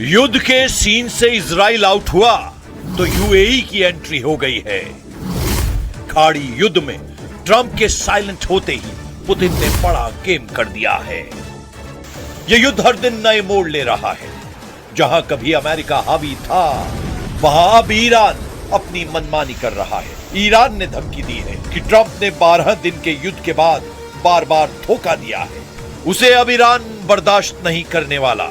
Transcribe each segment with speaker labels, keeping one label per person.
Speaker 1: युद्ध के सीन से इजराइल आउट हुआ तो यूएई की एंट्री हो गई है। खाड़ी युद्ध में ट्रंप के साइलेंट होते ही पुतिन ने बड़ा गेम कर दिया है। यह युद्ध हर दिन नए मोड़ ले रहा है। जहां कभी अमेरिका हावी था, वहां अब ईरान अपनी मनमानी कर रहा है। ईरान ने धमकी दी है कि ट्रंप ने 12 दिन के युद्ध के बाद बार बार धोखा दिया है, उसे अब ईरान बर्दाश्त नहीं करने वाला।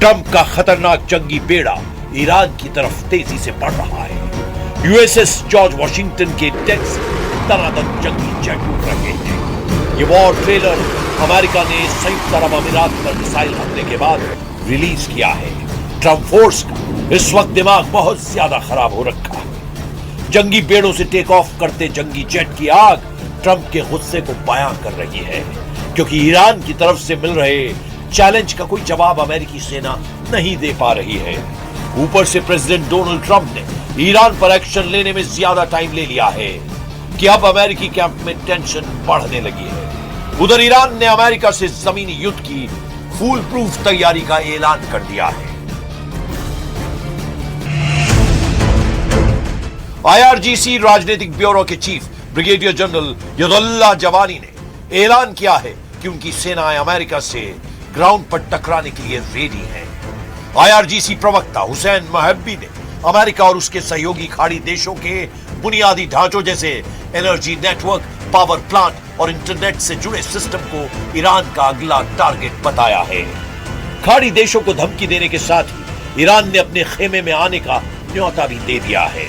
Speaker 1: ट्रंप का खतरनाक जंगी बेड़ा ईरान की तरफ तेजी से बढ़ रहा है। यूएसएस जॉर्ज वॉशिंगटन के डेक से तनातन जंगी जेट उड़ रहे हैं। ये वॉर ट्रेलर अमेरिका ने संयुक्त अरब अमीरात पर मिसाइल हमले के बाद रिलीज किया है। ट्रंप फोर्स का इस वक्त दिमाग बहुत ज्यादा खराब हो रखा है। जंगी बेड़ों से टेक ऑफ करते जंगी जेट की आग ट्रंप के गुस्से को बयां कर रही है, क्योंकि ईरान की तरफ से मिल रहे चैलेंज का कोई जवाब अमेरिकी सेना नहीं दे पा रही है। ऊपर से प्रेसिडेंट डोनाल्ड ट्रंप ने ईरान पर एक्शन लेने में ज्यादा टाइम ले लिया है कि अब अमेरिकी कैंप में टेंशन बढ़ने लगी है। उधर ईरान ने अमेरिका से जमीनी युद्ध की फूल प्रूफ तैयारी का ऐलान कर दिया है। आईआरजीसी राजनीतिक ब्यूरो के चीफ ब्रिगेडियर जनरल यदुल्लाह जवानी ने ऐलान किया है कि उनकी सेनाएं अमेरिका से ग्राउंड पर टकराने के लिए रेडी हैं। आईआरजीसी प्रवक्ता हुसैन महब्बी ने अमेरिका और उसके सहयोगी खाड़ी देशों के बुनियादी ढांचों जैसे एनर्जी नेटवर्क, पावर प्लांट और इंटरनेट से जुड़े सिस्टम को ईरान का अगला टारगेट बताया है। खाड़ी देशों को धमकी देने के साथ ही ईरान ने अपने खेमे में आने का न्योता भी दे दिया है।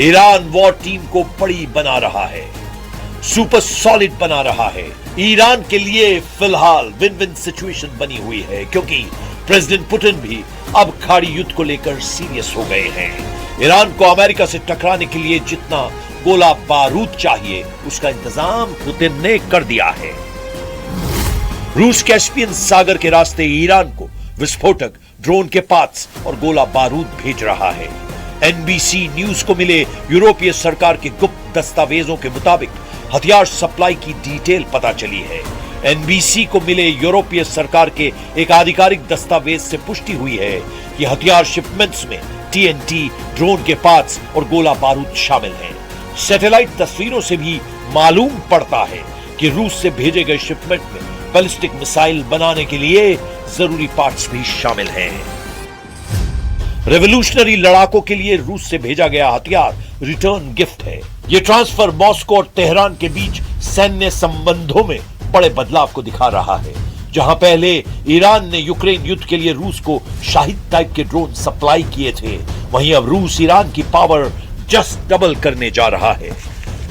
Speaker 1: ईरान वॉर टीम को बड़ी बना रहा है, सुपर सॉलिड बना रहा है। ईरान के लिए फिलहाल विन विन सिचुएशन बनी हुई है, क्योंकि प्रेसिडेंट पुतिन भी अब खाड़ी युद्ध को लेकर सीरियस हो गए हैं। ईरान को अमेरिका से टकराने के लिए जितना गोला बारूद चाहिए उसका इंतजाम पुतिन ने कर दिया है। रूस कैस्पियन सागर के रास्ते ईरान को विस्फोटक, ड्रोन के पार्ट्स और गोला बारूद भेज रहा है। एनबीसी न्यूज को मिले यूरोपीय सरकार के गुप्त दस्तावेजों के मुताबिक हथियार सप्लाई की डिटेल पता चली है। एनबीसी को मिले यूरोपीय सरकार के एक आधिकारिक दस्तावेज से पुष्टि हुई है कि हथियार शिपमेंट्स में टीएनटी, ड्रोन के पार्ट्स और गोला बारूद शामिल हैं। सैटेलाइट तस्वीरों से भी मालूम पड़ता है कि रूस से भेजे गए शिपमेंट में बैलिस्टिक मिसाइल बनाने के लिए जरूरी पार्ट्स भी शामिल हैं। रेवोल्यूशनरी लड़ाकों के लिए रूस से भेजा गया हथियार रिटर्न गिफ्ट है। यह ट्रांसफर मॉस्को और तेहरान के बीच सैन्य संबंधों में बड़े बदलाव को दिखा रहा है। जहां पहले ईरान ने यूक्रेन युद्ध के लिए रूस को शाहिद टाइप के ड्रोन सप्लाई किए थे, वहीं अब रूस ईरान की पावर जस्ट डबल करने जा रहा है।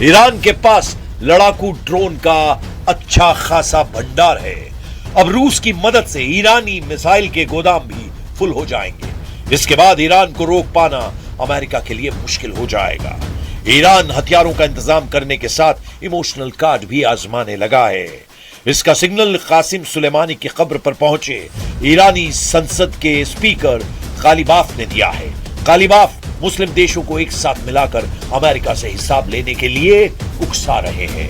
Speaker 1: ईरान के पास लड़ाकू ड्रोन का अच्छा खासा भंडार है। अब रूस की मदद से ईरानी मिसाइल के गोदाम भी फुल हो जाएंगे। इसके बाद ईरान को रोक पाना अमेरिका के लिए मुश्किल हो जाएगा। ईरान हथियारों का इंतजाम करने के साथ इमोशनल कार्ड भी आजमाने लगा है। इसका सिग्नल कासिम सुलेमानी की कब्र पर पहुंचे ईरानी संसद के स्पीकर गालिबाफ ने दिया है। गालिबाफ मुस्लिम देशों को एक साथ मिलाकर अमेरिका से हिसाब लेने के लिए उकसा रहे हैं।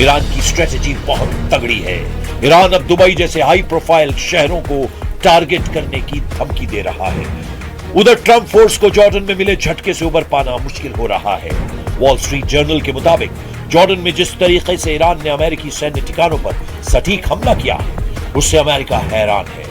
Speaker 1: ईरान की स्ट्रेटेजी बहुत तगड़ी है। ईरान अब दुबई जैसे हाई प्रोफाइल शहरों को टारगेट करने की धमकी दे रहा है। उधर ट्रंप फोर्स को जॉर्डन में मिले झटके से उबर पाना मुश्किल हो रहा है। वॉल स्ट्रीट जर्नल के मुताबिक जॉर्डन में जिस तरीके से ईरान ने अमेरिकी सैन्य ठिकानों पर सटीक हमला किया है, उससे अमेरिका हैरान है।